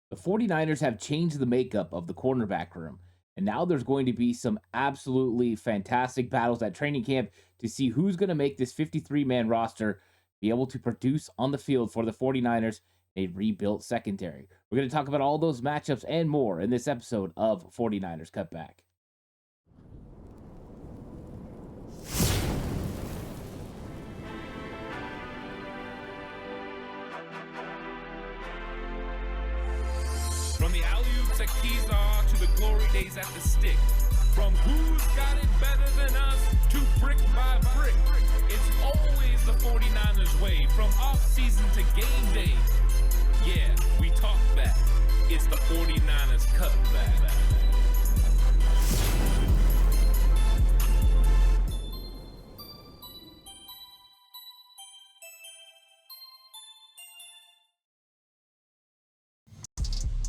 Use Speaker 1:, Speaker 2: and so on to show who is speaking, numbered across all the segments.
Speaker 1: The 49ers have changed the makeup of the cornerback room. And now there's going to be some absolutely fantastic battles at training camp to see who's going to make this 53-man roster be able to produce on the field for the 49ers, a rebuilt secondary. We're going to talk about all those matchups and more in this episode of 49ers Cutback.
Speaker 2: From the alley-oops at Kezar to the glory days at the stick. From who's got it better than us to brick by brick. It's always the 49ers way, from off-season to game day. Yeah, we talk back. It's the 49ers Cutback.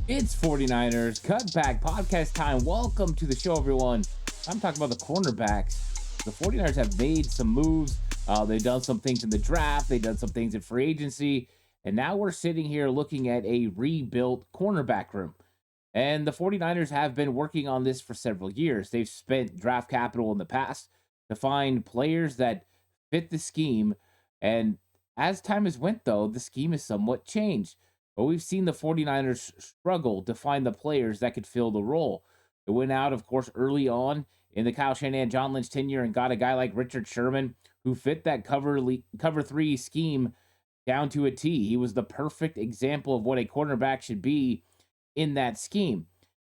Speaker 1: It's 49ers Cutback podcast time. Welcome to the show, everyone. I'm talking about the cornerbacks. The 49ers have made some moves. They've done some things in the draft. They've done some things in free agency. And now we're sitting here looking at a rebuilt cornerback room. And the 49ers have been working on this for several years. They've spent draft capital in the past to find players that fit the scheme. And as time has went, though, the scheme has somewhat changed. But we've seen the 49ers struggle to find the players that could fill the role. It went out, of course, early on in the Kyle Shanahan, John Lynch tenure and got a guy like Richard Sherman who fit that cover three scheme down to a T. He was the perfect example of what a cornerback should be in that scheme.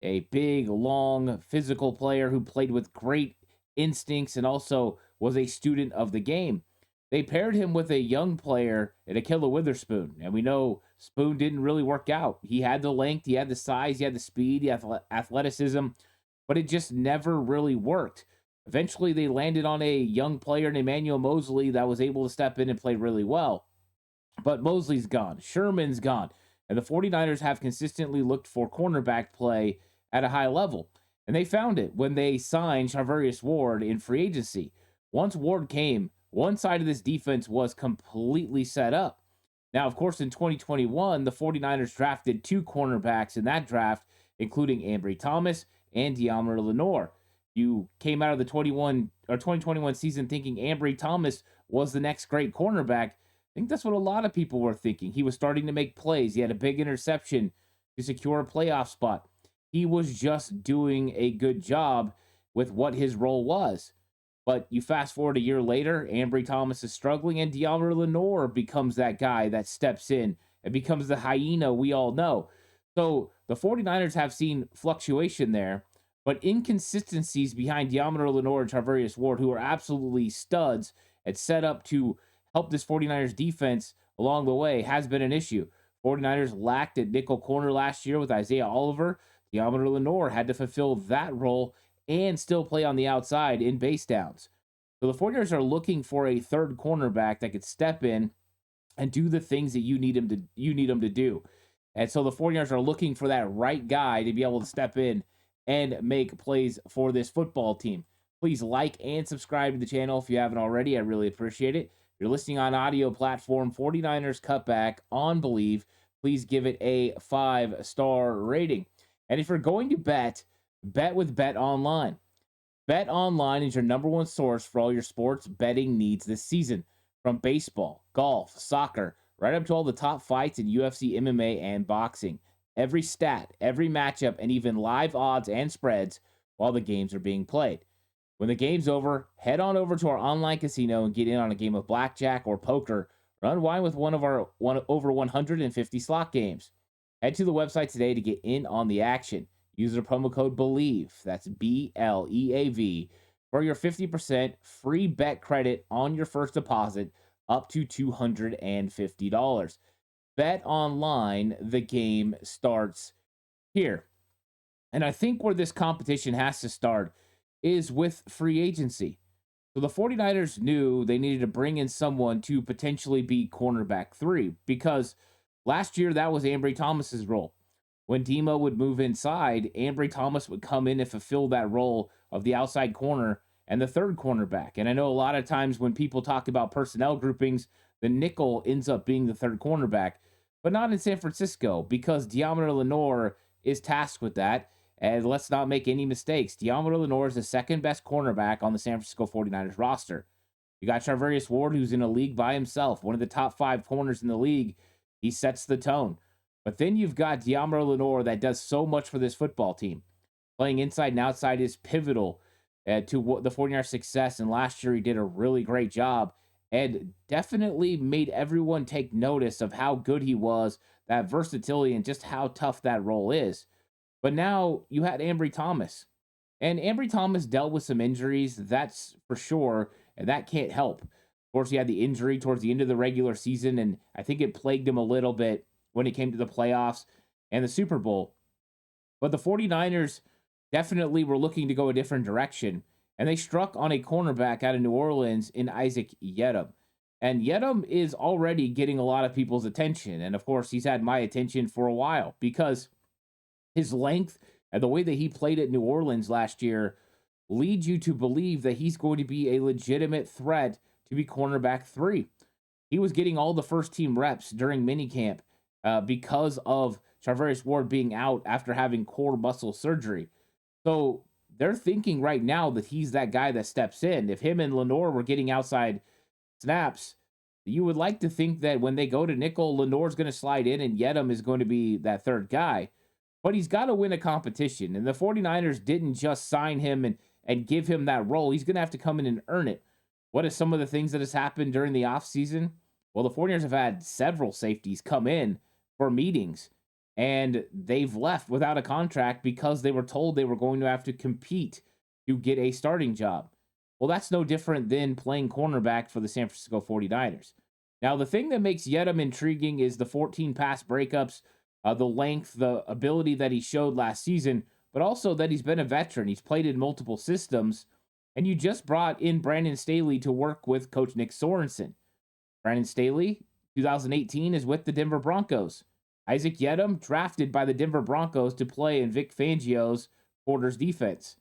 Speaker 1: A big, long, physical player who played with great instincts and also was a student of the game. They paired him with a young player in Akilla Witherspoon, and we know Spoon didn't really work out. He had the length, he had the size, he had the speed, he had athleticism, but it just never really worked. Eventually, they landed on a young player named Emmanuel Mosley that was able to step in and play really well. But Mosley's gone, Sherman's gone, and the 49ers have consistently looked for cornerback play at a high level. And they found it when they signed Charvarius Ward in free agency. Once Ward came, one side of this defense was completely set up. Now, of course, in 2021, the 49ers drafted two cornerbacks in that draft, including Ambry Thomas and Deommodore Lenoir. You came out of the 2021 season thinking Ambry Thomas was the next great cornerback. I think that's what a lot of people were thinking. He was starting to make plays. He had a big interception to secure a playoff spot. He was just doing a good job with what his role was. But you fast forward a year later, Ambry Thomas is struggling, and Deommodore Lenoir becomes that guy that steps in and becomes the hyena we all know. So the 49ers have seen fluctuation there, but inconsistencies behind Deommodore Lenoir and Charvarius Ward, who are absolutely studs and set up to help this 49ers defense along the way, has been an issue. 49ers lacked at nickel corner last year with Isaiah Oliver. Deommodore Lenoir had to fulfill that role and still play on the outside in base downs. So the 49ers are looking for a third cornerback that could step in and do the things that you need him to do. And so the 49ers are looking for that right guy to be able to step in and make plays for this football team. Please like and subscribe to the channel if you haven't already. I really appreciate it. If you're listening on audio platform 49ers Cutback on Believe, please give it a 5-star rating. And if you're going to bet with Bet Online. Bet Online is your number one source for all your sports betting needs this season. From baseball, golf, soccer, right up to all the top fights in UFC, MMA, and boxing. Every stat, every matchup, and even live odds and spreads while the games are being played. When the game's over, head on over to our online casino and get in on a game of blackjack or poker or unwind with one of our over 150 slot games. Head to the website today to get in on the action. Use the promo code BELIEVE, that's BLEAV, for your 50% free bet credit on your first deposit up to $250. Bet online, the game starts here. And I think where this competition has to start is with free agency. So the 49ers knew they needed to bring in someone to potentially be cornerback 3 because last year that was Ambry Thomas's role. When Demo would move inside, Ambry Thomas would come in and fulfill that role of the outside corner and the third cornerback. And I know a lot of times when people talk about personnel groupings, the nickel ends up being the third cornerback. but not in San Francisco because Deommodore Lenoir is tasked with that. And let's not make any mistakes. Deommodore Lenoir is the second best cornerback on the San Francisco 49ers roster. You got Charvarius Ward, who's in a league by himself, one of the top five corners in the league. He sets the tone. But then you've got Deommodore Lenoir that does so much for this football team. Playing inside and outside is pivotal to the 49ers' success. And last year, he did a really great job and definitely made everyone take notice of how good he was, that versatility, and just how tough that role is. But now you had Ambry Thomas. And Ambry Thomas dealt with some injuries, that's for sure, and that can't help. Of course, he had the injury towards the end of the regular season, and I think it plagued him a little bit when it came to the playoffs and the Super Bowl. But the 49ers definitely were looking to go a different direction, and they struck on a cornerback out of New Orleans in Isaac Yiadom. And Yiadom is already getting a lot of people's attention. And of course, he's had my attention for a while because his length and the way that he played at New Orleans last year leads you to believe that he's going to be a legitimate threat to be cornerback 3. He was getting all the first team reps during minicamp because of Charvarius Ward being out after having core muscle surgery. So they're thinking right now that he's that guy that steps in. If him and Lenoir were getting outside snaps, you would like to think that when they go to nickel, Lenoir's going to slide in and Yiadom is going to be that third guy. But he's got to win a competition. And the 49ers didn't just sign him and give him that role. He's going to have to come in and earn it. What are some of the things that has happened during the offseason? Well, the 49ers have had several safeties come in for meetings, and they've left without a contract because they were told they were going to have to compete to get a starting job. Well, that's no different than playing cornerback for the San Francisco 49ers. Now, the thing that makes Yiadom intriguing is the 14 pass breakups, the length, the ability that he showed last season, but also that he's been a veteran. He's played in multiple systems, and you just brought in Brandon Staley to work with Coach Nick Sorensen. Brandon Staley, 2018, is with the Denver Broncos. Isaac Yiadom, drafted by the Denver Broncos to play in Vic Fangio's quarters defense.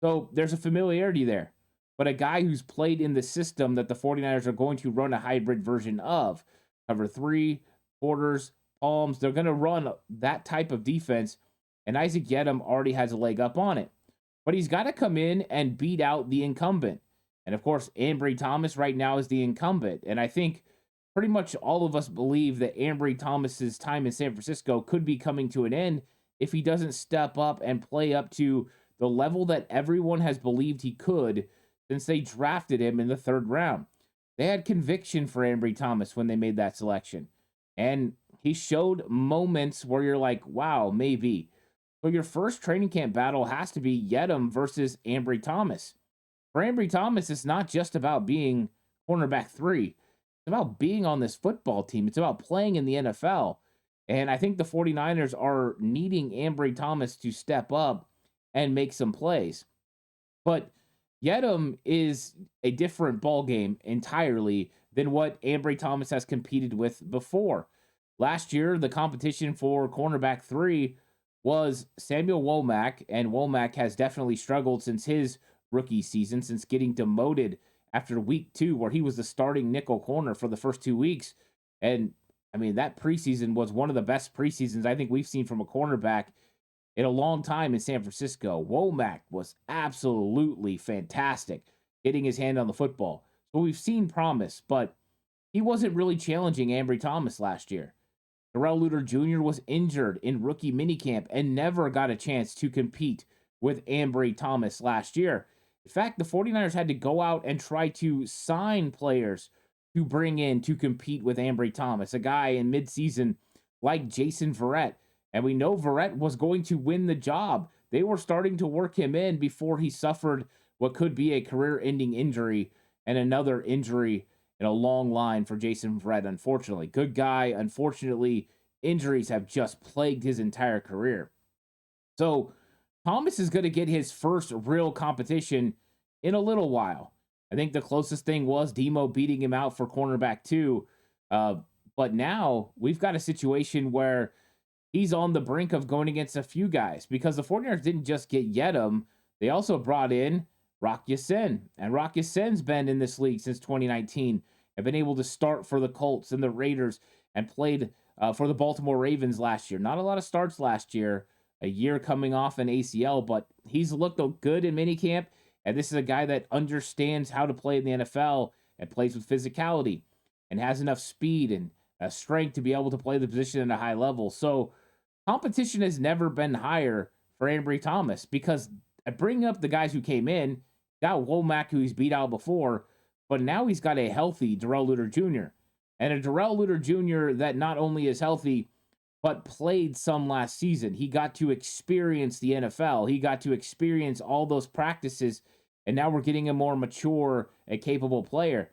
Speaker 1: So there's a familiarity there. But a guy who's played in the system that the 49ers are going to run a hybrid version of. Cover 3, quarters, palms. They're going to run that type of defense. And Isaac Yiadom already has a leg up on it. But he's got to come in and beat out the incumbent. And of course, Ambry Thomas right now is the incumbent. And I think pretty much all of us believe that Ambry Thomas's time in San Francisco could be coming to an end if he doesn't step up and play up to the level that everyone has believed he could since they drafted him in the 3rd round. They had conviction for Ambry Thomas when they made that selection. And he showed moments where you're like, wow, maybe. So your first training camp battle has to be Yiadom versus Ambry Thomas. For Ambry Thomas, it's not just about being cornerback 3. It's about being on this football team. It's about playing in the NFL. And I think the 49ers are needing Ambry Thomas to step up and make some plays. But Yiadom is a different ball game entirely than what Ambry Thomas has competed with before. Last year, the competition for cornerback 3 was Samuel Womack, and Womack has definitely struggled since his rookie season, since getting demoted after week 2, where he was the starting nickel corner for the first 2 weeks. And I mean, that preseason was one of the best preseasons I think we've seen from a cornerback in a long time in San Francisco. Womack was absolutely fantastic getting his hand on the football. So we've seen promise, but he wasn't really challenging Ambry Thomas last year. Darrell Luter Jr. was injured in rookie minicamp and never got a chance to compete with Ambry Thomas last year. In fact, the 49ers had to go out and try to sign players to bring in to compete with Ambry Thomas, a guy in midseason like Jason Verrett. And we know Verrett was going to win the job. They were starting to work him in before he suffered what could be a career-ending injury and another injury in a long line for Jason Verrett, unfortunately. Good guy. Unfortunately, injuries have just plagued his entire career. So Thomas is going to get his first real competition in a little while. I think the closest thing was Demo beating him out for cornerback 2. But now we've got a situation where he's on the brink of going against a few guys because the 49ers didn't just get Yiadom. They also brought in Rock Ya-Sin. And Rock Ya-Sin's been in this league since 2019 and been able to start for the Colts and the Raiders and played for the Baltimore Ravens last year. Not a lot of starts last year, a year coming off an ACL, but he's looked good in minicamp. And this is a guy that understands how to play in the NFL and plays with physicality and has enough speed and strength to be able to play the position at a high level. So competition has never been higher for Ambry Thomas because I bring up the guys who came in, got Womack, who he's beat out before, but now he's got a healthy Darrell Luter Jr. And a Darrell Luter Jr. that not only is healthy, but played some last season. He got to experience the NFL. He got to experience all those practices, and now we're getting a more mature and capable player.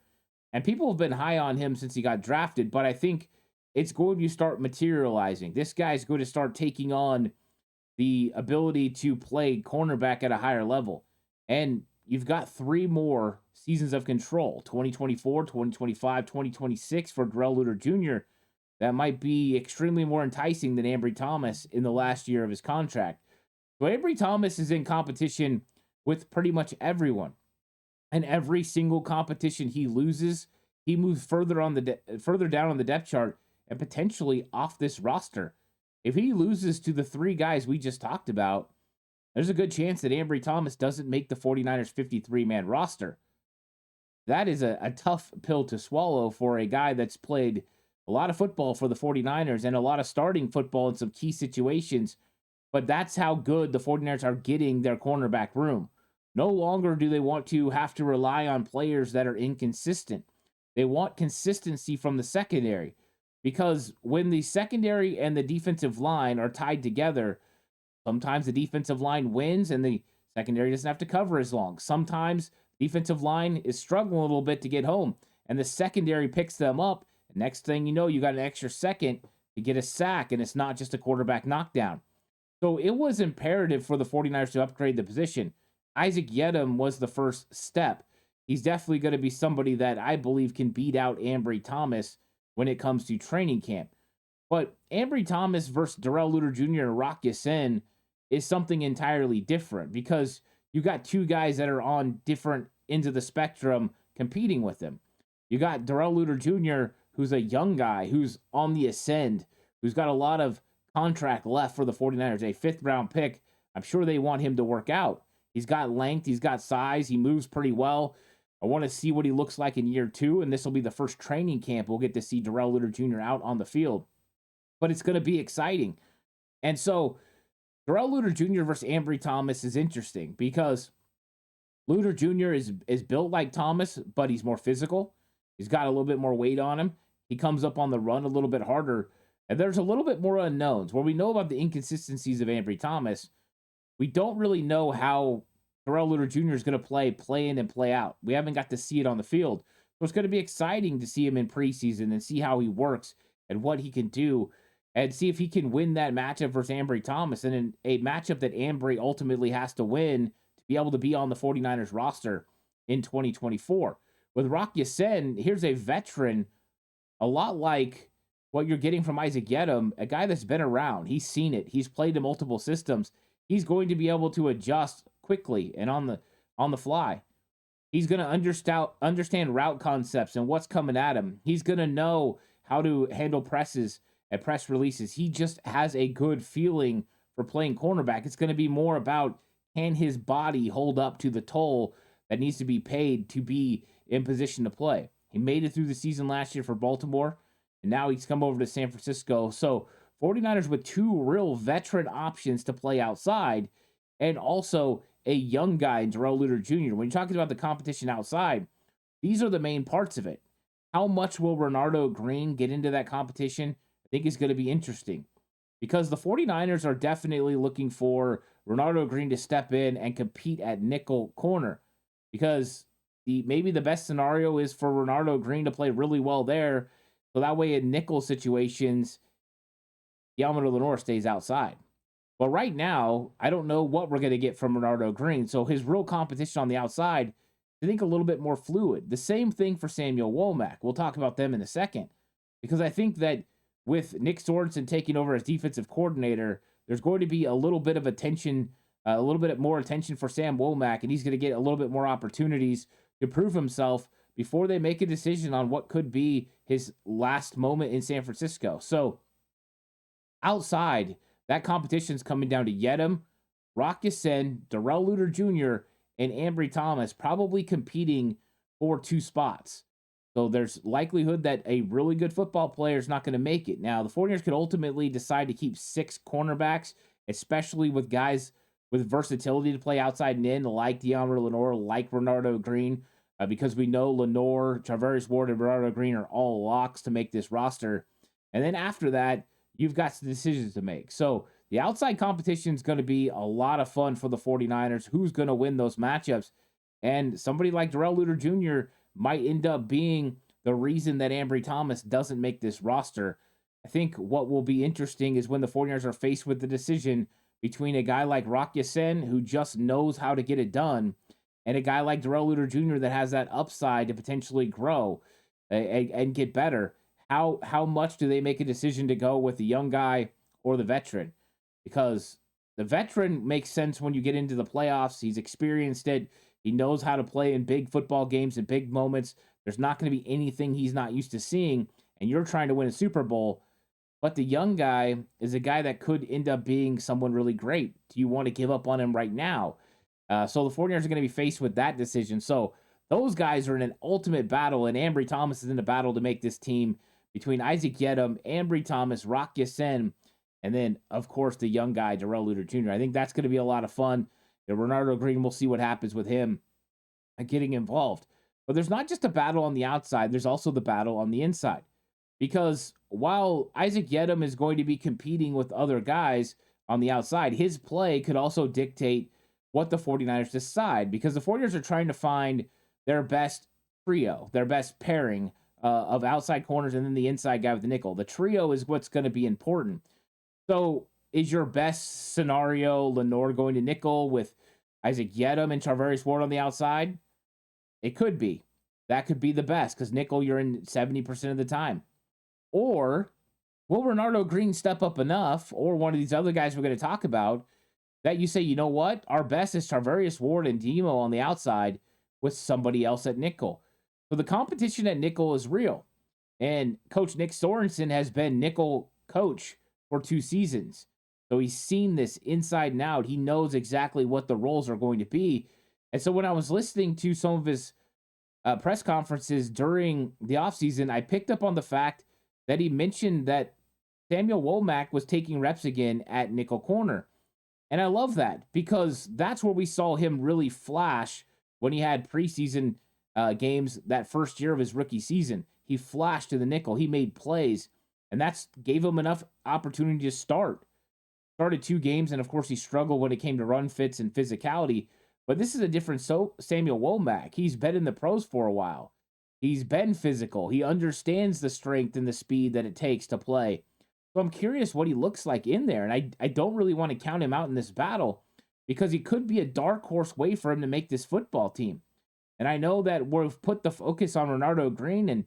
Speaker 1: And people have been high on him since he got drafted, but I think it's going to start materializing. This guy's going to start taking on the ability to play cornerback at a higher level. And you've got 3 more seasons of control, 2024, 2025, 2026 for Darrell Luter Jr. That might be extremely more enticing than Ambry Thomas in the last year of his contract. So Ambry Thomas is in competition with pretty much everyone. And every single competition he loses, he moves further down on the depth chart and potentially off this roster. If he loses to the 3 guys we just talked about, there's a good chance that Ambry Thomas doesn't make the 49ers 53-man roster. That is a tough pill to swallow for a guy that's played a lot of football for the 49ers and a lot of starting football in some key situations. But that's how good the 49ers are getting their cornerback room. No longer do they want to have to rely on players that are inconsistent. They want consistency from the secondary, because when the secondary and the defensive line are tied together, sometimes the defensive line wins and the secondary doesn't have to cover as long. Sometimes defensive line is struggling a little bit to get home, and the secondary picks them up. And next thing you know, you got an extra second to get a sack, and it's not just a quarterback knockdown. So it was imperative for the 49ers to upgrade the position. Isaac Yedem was the first step. He's definitely going to be somebody that I believe can beat out Ambry Thomas when it comes to training camp. But Ambry Thomas versus Darrell Luter Jr. and Rock Ya-Sin is something entirely different, because you got 2 guys that are on different ends of the spectrum competing with him. You got Darrell Luter Jr., who's a young guy, who's on the ascend, who's got a lot of contract left for the 49ers, a 5th-round pick. I'm sure they want him to work out. He's got length, he's got size, he moves pretty well. I want to see what he looks like in year 2, and this will be the first training camp we'll get to see Darrell Luter Jr. out on the field. But it's going to be exciting. And so Darrell Luter Jr. versus Ambry Thomas is interesting, because Luter Jr. is built like Thomas, but he's more physical. He's got a little bit more weight on him. He comes up on the run a little bit harder. And there's a little bit more unknowns. Where we know about the inconsistencies of Ambry Thomas, we don't really know how Darrell Luter Jr. is going to play in and play out. We haven't got to see it on the field. So it's going to be exciting to see him in preseason and see how he works and what he can do, and see if he can win that matchup versus Ambry Thomas, and in a matchup that Ambry ultimately has to win to be able to be on the 49ers roster in 2024. With Rock Ya-Sin, here's a veteran, a lot like what you're getting from Isaac Yedem, a guy that's been around. He's seen it. He's played in multiple systems. He's going to be able to adjust quickly and on the fly. He's going to understand route concepts and what's coming at him. He's going to know how to handle presses and press releases. He just has a good feeling for playing cornerback. It's going to be more about, can his body hold up to the toll that needs to be paid to be in position to play. He made it through the season last year for Baltimore, and now he's come over to San Francisco. So 49ers with 2 real veteran options to play outside, and also a young guy in Darrell Luter Jr. When you're talking about the competition outside, these are the main parts of it. How much will Renardo Green get into that competition? I think is going to be interesting, because the 49ers are definitely looking for Renardo Green to step in and compete at nickel corner, because maybe the best scenario is for Renardo Green to play really well there, so that way in nickel situations, Yamado Lenore stays outside. But right now, I don't know what we're going to get from Renardo Green, so his real competition on the outside, I think a little bit more fluid. The same thing for Samuel Womack. We'll talk about them in a second, because I think that with Nick Sorensen taking over as defensive coordinator, there's going to be a little bit of attention, a little bit more attention for Sam Womack, and he's going to get a little bit more opportunities to prove himself before they make a decision on what could be his last moment in San Francisco. So Outside, that competition's coming down to Yedem, Rock Ya-Sin, Darrell Luter Jr., and Ambry Thomas probably competing for 2 spots. So there's likelihood that a really good football player is not going to make it. Now, the 49ers could ultimately decide to keep 6 cornerbacks, especially with guys with versatility to play outside and in, like Deommodore Lenoir, like Renardo Green, because we know Lenoir, Charvarius Ward, and Renardo Green are all locks to make this roster. And then after that, you've got some decisions to make. So the outside competition is going to be a lot of fun for the 49ers. Who's going to win those matchups? And somebody like Darrell Luter Jr. might end up being the reason that Ambry Thomas doesn't make this roster. I think what will be interesting is when the 49ers are faced with the decision between a guy like Rock Ya-Sin, who just knows how to get it done, and a guy like Darrell Luter Jr. that has that upside to potentially grow and get better. How much do they make a decision to go with the young guy or the veteran? Because the veteran makes sense when you get into the playoffs. He's experienced it. He knows how to play in big football games and big moments. There's not going to be anything he's not used to seeing, and you're trying to win a Super Bowl. But the young guy is a guy that could end up being someone really great. Do you want to give up on him right now? So the 49ers are going to be faced with that decision. So those guys are in an ultimate battle, and Ambry Thomas is in a battle to make this team between Isaac Yedem, Ambry Thomas, Rock Ya-Sin, and then, of course, the young guy, Darrell Luter Jr. I think that's going to be a lot of fun. Renardo Green, we'll see what happens with him getting involved. But there's not just a battle on the outside, there's also the battle on the inside. Because while Isaac Yedem is going to be competing with other guys on the outside, his play could also dictate what the 49ers decide. Because the 49ers are trying to find their best trio, their best pairing of outside corners and then the inside guy with the nickel. The trio is what's going to be important. So is your best scenario Lenoir going to nickel with Isaac Yedem and Charvarius Ward on the outside? It could be. That could be the best because nickel you're in 70% of the time. Or will Renardo Green step up enough, or one of these other guys we're going to talk about, that you say, you know what? Our best is Charvarius Ward and Demo on the outside with somebody else at nickel. So the competition at nickel is real. And Coach Nick Sorensen has been nickel coach for 2 seasons. So he's seen this inside and out. He knows exactly what the roles are going to be. And so when I was listening to some of his press conferences during the offseason, I picked up on the fact that he mentioned that Samuel Womack was taking reps again at nickel corner. And I love that because that's where we saw him really flash when he had preseason games that first year of his rookie season. He flashed to the nickel. He made plays, and that's gave him enough opportunity to start. Started 2 games, and of course he struggled when it came to run fits and physicality. But this is a different Samuel Womack. He's been in the pros for a while. He's been physical. He understands the strength and the speed that it takes to play. So I'm curious what he looks like in there. And I don't really want to count him out in this battle because he could be a dark horse way for him to make this football team. And I know that we've put the focus on Renardo Green, and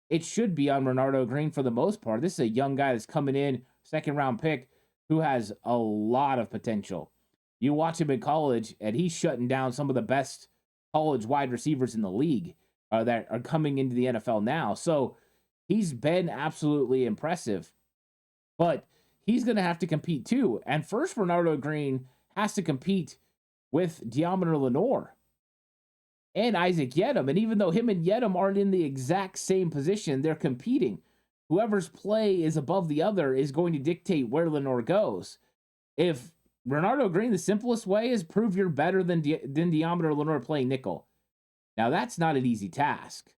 Speaker 1: it should be on Renardo Green for the most part. This is a young guy that's coming in, 2nd-round pick, who has a lot of potential. You watch him in college, and he's shutting down some of the best college wide receivers in the league that are coming into the NFL now. So he's been absolutely impressive. But he's going to have to compete too. And first, Renardo Green has to compete with Deommodore Lenoir and Isaac Yedem. And even though him and Yedem aren't in the exact same position, they're competing. Whoever's play is above the other is going to dictate where Lenoir goes. If Renardo Green, the simplest way is prove you're better than Deommodore Lenoir playing nickel. Now, that's not an easy task.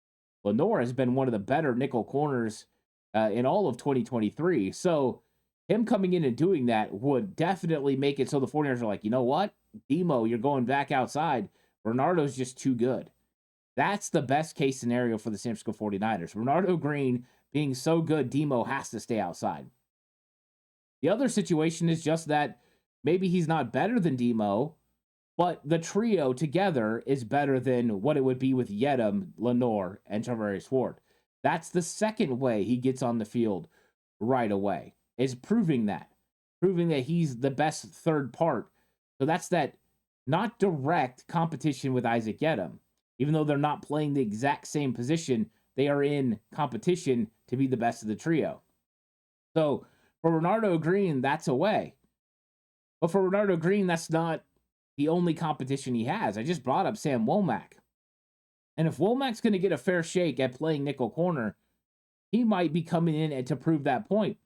Speaker 1: Lenoir has been one of the better nickel corners in all of 2023. So him coming in and doing that would definitely make it so the 49ers are like, you know what? Demo, you're going back outside. Renardo's just too good. That's the best case scenario for the San Francisco 49ers. Renardo Green being so good, Demo has to stay outside. The other situation is just that maybe he's not better than Demo, but the trio together is better than what it would be with Yedem, Lenoir, and Charvarius Ward. That's the second way he gets on the field right away, is proving that he's the best third part. So that's that not direct competition with Isaac Yedem. Even though they're not playing the exact same position, they are in competition to be the best of the trio. So For Renardo Green, that's a way. But for Renardo Green, that's not the only competition he has. I just brought up Sam Womack. And if Womack's going to get a fair shake at playing nickel corner, he might be coming in to prove that point.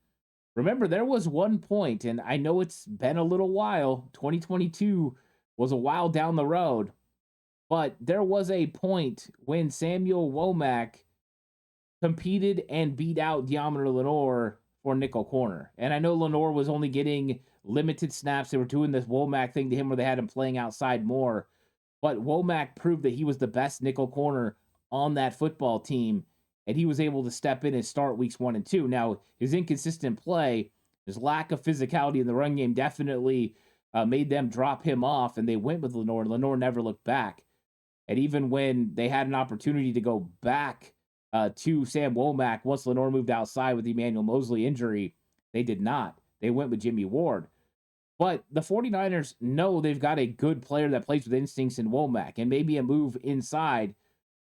Speaker 1: Remember, there was one point, and I know it's been a little while. 2022 was a while down the road, but there was a point when Samuel Womack competed and beat out Deommodore Lenoir for nickel corner. And I know Lenoir was only getting limited snaps. They were doing this Womack thing to him where they had him playing outside more. But Womack proved that he was the best nickel corner on that football team, and he was able to step in and start weeks 1 and 2. Now, his inconsistent play, his lack of physicality in the run game definitely made them drop him off, and they went with Lenoir. Lenoir never looked back. And even when they had an opportunity to go back to Sam Womack once Lenoir moved outside with the Emmanuel Mosley injury, they did not. They went with Jimmy Ward. But the 49ers know they've got a good player that plays with instincts in Womack, and maybe a move inside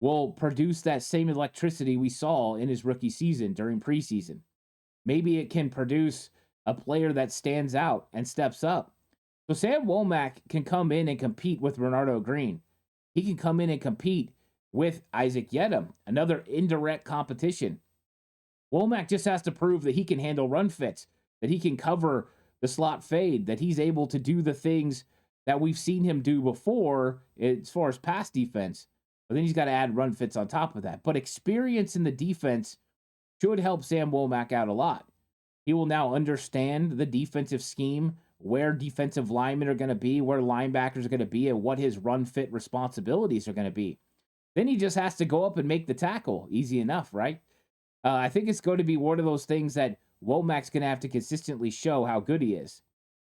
Speaker 1: will produce that same electricity we saw in his rookie season during preseason. Maybe it can produce a player that stands out and steps up. So Sam Womack can come in and compete with Renardo Green. He can come in and compete with Isaac Yedem, another indirect competition. Womack just has to prove that he can handle run fits, that he can cover the slot fade, that he's able to do the things that we've seen him do before as far as pass defense. But then he's got to add run fits on top of that. But experience in the defense should help Sam Womack out a lot. He will now understand the defensive scheme, where defensive linemen are going to be, where linebackers are going to be, and what his run fit responsibilities are going to be. Then he just has to go up and make the tackle. Easy enough, right? I think it's going to be one of those things that Womack's going to have to consistently show how good he is.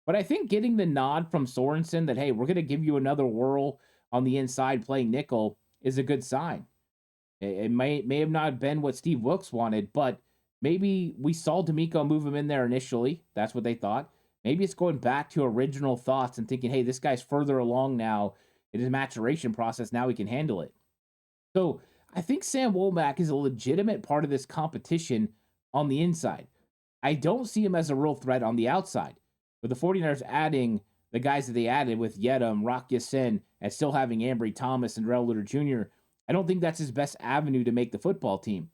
Speaker 1: But I think getting the nod from Sorensen that, hey, we're going to give you another whirl on the inside playing nickel is a good sign. It may have not been what Steve Wilks wanted, but maybe we saw D'Amico move him in there initially. That's what they thought. Maybe it's going back to original thoughts and thinking, hey, this guy's further along now in his maturation process. Now he can handle it. So I think Sam Womack is a legitimate part of this competition on the inside. I don't see him as a real threat on the outside. With the 49ers adding the guys that they added with Yedem, Rock Ya-Sin, and still having Ambry Thomas and Darrell Luter Jr., I don't think that's his best avenue to make the football team.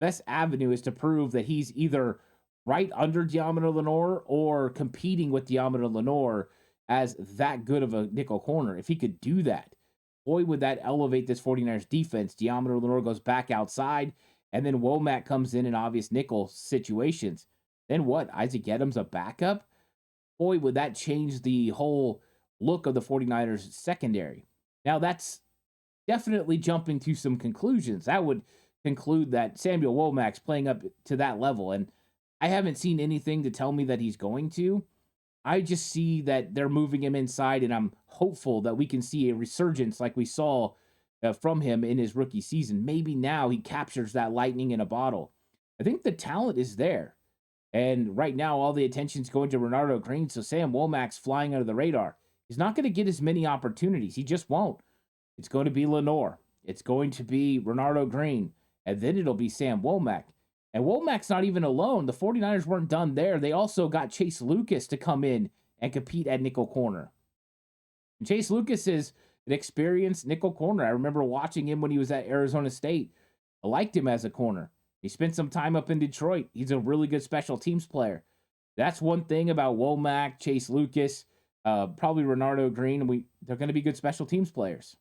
Speaker 1: Best avenue is to prove that he's either right under Deommodore Lenoir or competing with Deommodore Lenoir as that good of a nickel corner. If he could do that, boy, would that elevate this 49ers defense. Deommodore Lenoir goes back outside, and then Womack comes in obvious nickel situations. Then what? Isaac Yedem's a backup? Boy, would that change the whole look of the 49ers secondary. Now, that's definitely jumping to some conclusions. That would conclude that Samuel Womack's playing up to that level, and I haven't seen anything to tell me that he's going to. I just see that they're moving him inside, and I'm hopeful that we can see a resurgence like we saw from him in his rookie season. Maybe now he captures that lightning in a bottle. I think the talent is there. And right now, all the attention's going to Renardo Green, so Sam Womack's flying under the radar. He's not going to get as many opportunities. He just won't. It's going to be Lenoir. It's going to be Renardo Green. And then it'll be Sam Womack. And Womack's not even alone. The 49ers weren't done there. They also got Chase Lucas to come in and compete at nickel corner. And Chase Lucas is an experienced nickel corner. I remember watching him when he was at Arizona State. I liked him as a corner. He spent some time up in Detroit. He's a really good special teams player. That's one thing about Womack, Chase Lucas, probably Renardo Green. They're going to be good special teams players.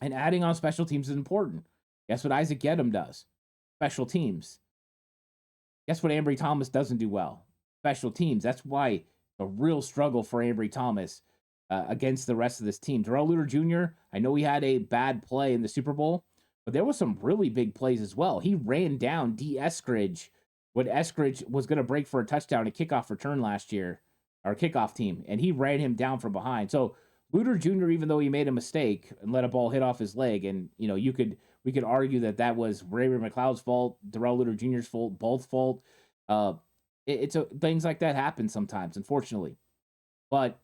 Speaker 1: And adding on special teams is important. Guess what Isaac Yedem does? Special teams. Guess what Ambry Thomas doesn't do well? Special teams. That's why a real struggle for Ambry Thomas against the rest of this team. Darrell Luter Jr., I know he had a bad play in the Super Bowl, but there were some really big plays as well. He ran down D. Eskridge when Eskridge was going to break for a touchdown, a kickoff return last year, our kickoff team, and he ran him down from behind. So Luter Jr., even though he made a mistake and let a ball hit off his leg, and we could argue that was Raymond McLeod's fault, Darrell Luter Jr.'s fault, both fault. Things like that happen sometimes, unfortunately. But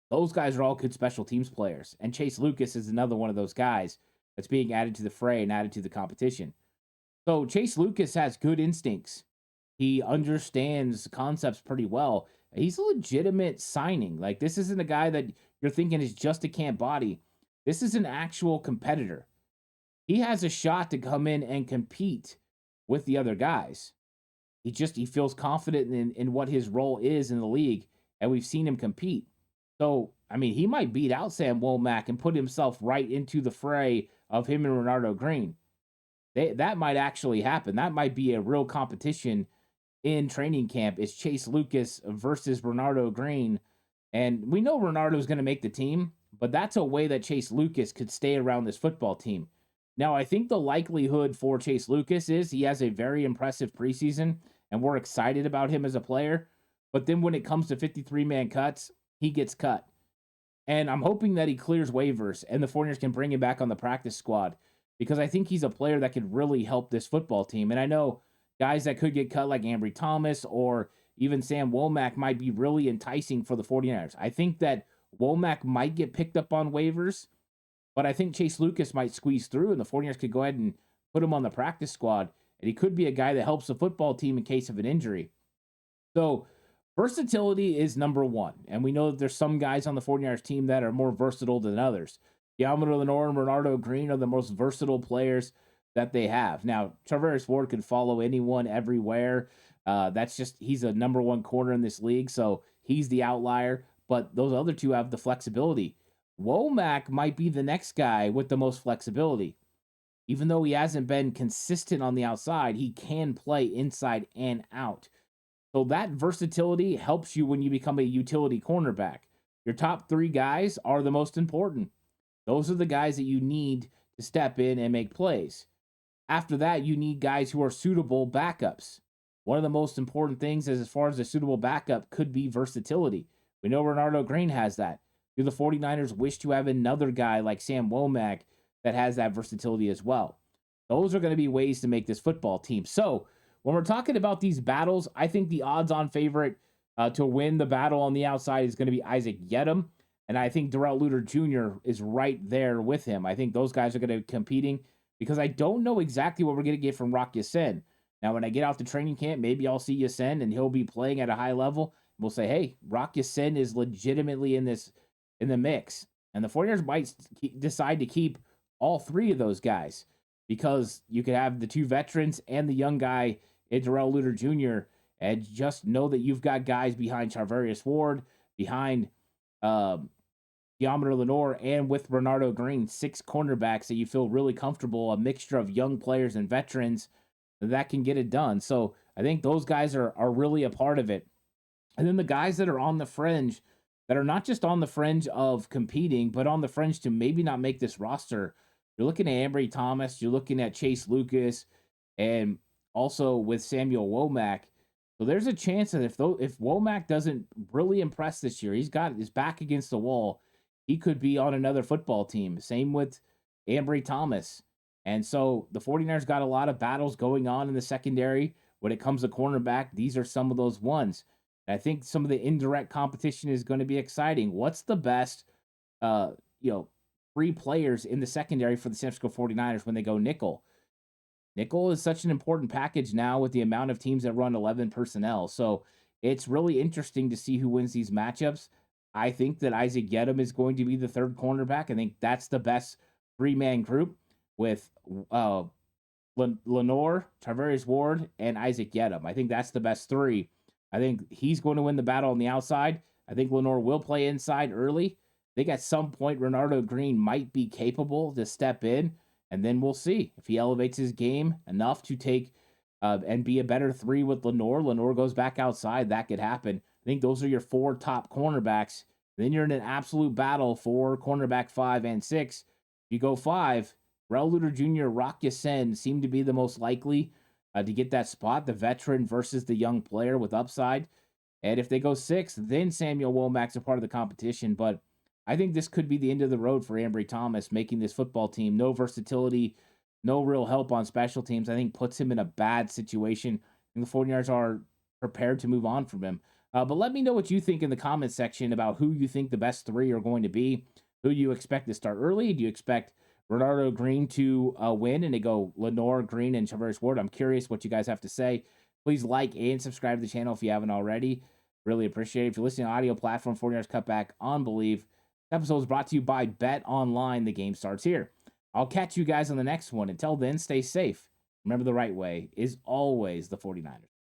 Speaker 1: those guys are all good special teams players, and Chase Lucas is another one of those guys that's being added to the fray and added to the competition. So Chase Lucas has good instincts. He understands concepts pretty well. He's a legitimate signing. Like, this isn't a guy that you're thinking is just a camp body. This is an actual competitor. He has a shot to come in and compete with the other guys. He feels confident in what his role is in the league, and we've seen him compete. So, I mean, he might beat out Sam Womack and put himself right into the fray of him and Renardo Green. That might actually happen. That might be a real competition in training camp. Is Chase Lucas versus Renardo Green. And we know Renardo's going to make the team, but that's a way that Chase Lucas could stay around this football team. Now, I think the likelihood for Chase Lucas is he has a very impressive preseason, and we're excited about him as a player. But then when it comes to 53-man cuts, he gets cut. And I'm hoping that he clears waivers and the 49ers can bring him back on the practice squad because I think he's a player that could really help this football team. And I know guys that could get cut like Ambry Thomas or even Sam Womack might be really enticing for the 49ers. I think that Womack might get picked up on waivers, but I think Chase Lucas might squeeze through and the 49ers could go ahead and put him on the practice squad. And he could be a guy that helps the football team in case of an injury. So versatility is number one. And we know that there's some guys on the 49ers team that are more versatile than others. Deommodore Lenoir and Renardo Green are the most versatile players that they have. Now, Charvarius Ward could follow anyone everywhere. He's a number one corner in this league, so he's the outlier. But those other two have the flexibility. Womack might be the next guy with the most flexibility. Even though he hasn't been consistent on the outside, he can play inside and out. So that versatility helps you when you become a utility cornerback. Your top three guys are the most important. Those are the guys that you need to step in and make plays. After that, you need guys who are suitable backups. One of the most important things as far as a suitable backup could be versatility. We know Renardo Green has that. Do the 49ers wish to have another guy like Sam Womack that has that versatility as well? Those are going to be ways to make this football team. So when we're talking about these battles, I think the odds-on favorite to win the battle on the outside is going to be Isaac Yedem. And I think Darrell Luter Jr. is right there with him. I think those guys are going to be competing because I don't know exactly what we're going to get from Rock Ya-Sin. Now, when I get out to training camp, maybe I'll see Ya-Sin and he'll be playing at a high level. We'll say, hey, Rock Ya-Sin is legitimately in the mix. And the 49ers might decide to keep all three of those guys because you could have the two veterans and the young guy in Darrell Luter Jr. and just know that you've got guys behind Charvarius Ward, behind Deommodore Lenoir, and with Renardo Green, 6 cornerbacks that you feel really comfortable, a mixture of young players and veterans that can get it done. So I think those guys are really a part of it. And then the guys that are on the fringe, that are not just on the fringe of competing, but on the fringe to maybe not make this roster. You're looking at Ambry Thomas, you're looking at Chase Lucas, and also with Samuel Womack. So there's a chance that if Womack doesn't really impress this year, he's got his back against the wall, he could be on another football team. Same with Ambry Thomas. And so the 49ers got a lot of battles going on in the secondary. When it comes to cornerback, these are some of those ones. And I think some of the indirect competition is going to be exciting. What's the best, 3 players in the secondary for the San Francisco 49ers when they go nickel? Nickel is such an important package now with the amount of teams that run 11 personnel. So it's really interesting to see who wins these matchups. I think that Isaac Yedem is going to be the third cornerback. I think that's the best 3-man group with Lenoir, Charvarius Ward, and Isaac Yedem. I think that's the best 3. I think he's going to win the battle on the outside. I think Lenoir will play inside early. I think at some point Renardo Green might be capable to step in, and then we'll see if he elevates his game enough to take and be a better 3 with Lenoir. Lenoir goes back outside. That could happen. I think those are your 4 top cornerbacks. Then you're in an absolute battle for cornerback 5 and 6. If you go 5, Darrell Luter Jr., Rock Ya-Sin seem to be the most likely to get that spot, the veteran versus the young player with upside. And if they go 6, then Samuel Womack's a part of the competition. But I think this could be the end of the road for Ambry Thomas, making this football team. No versatility, no real help on special teams. I think puts him in a bad situation. And the 49ers are prepared to move on from him. But let me know what you think in the comments section about who you think the best 3 are going to be. Who you expect to start early? Do you expect Renardo Green to win and they go Lenoir, Green, and Charvarius Ward? I'm curious what you guys have to say. Please like and subscribe to the channel if you haven't already. Really appreciate it. If you're listening to audio platform, 49ers Cutback on Believe. This episode is brought to you by Bet Online. The game starts here. I'll catch you guys on the next one. Until then, stay safe. Remember, the right way is always the 49ers.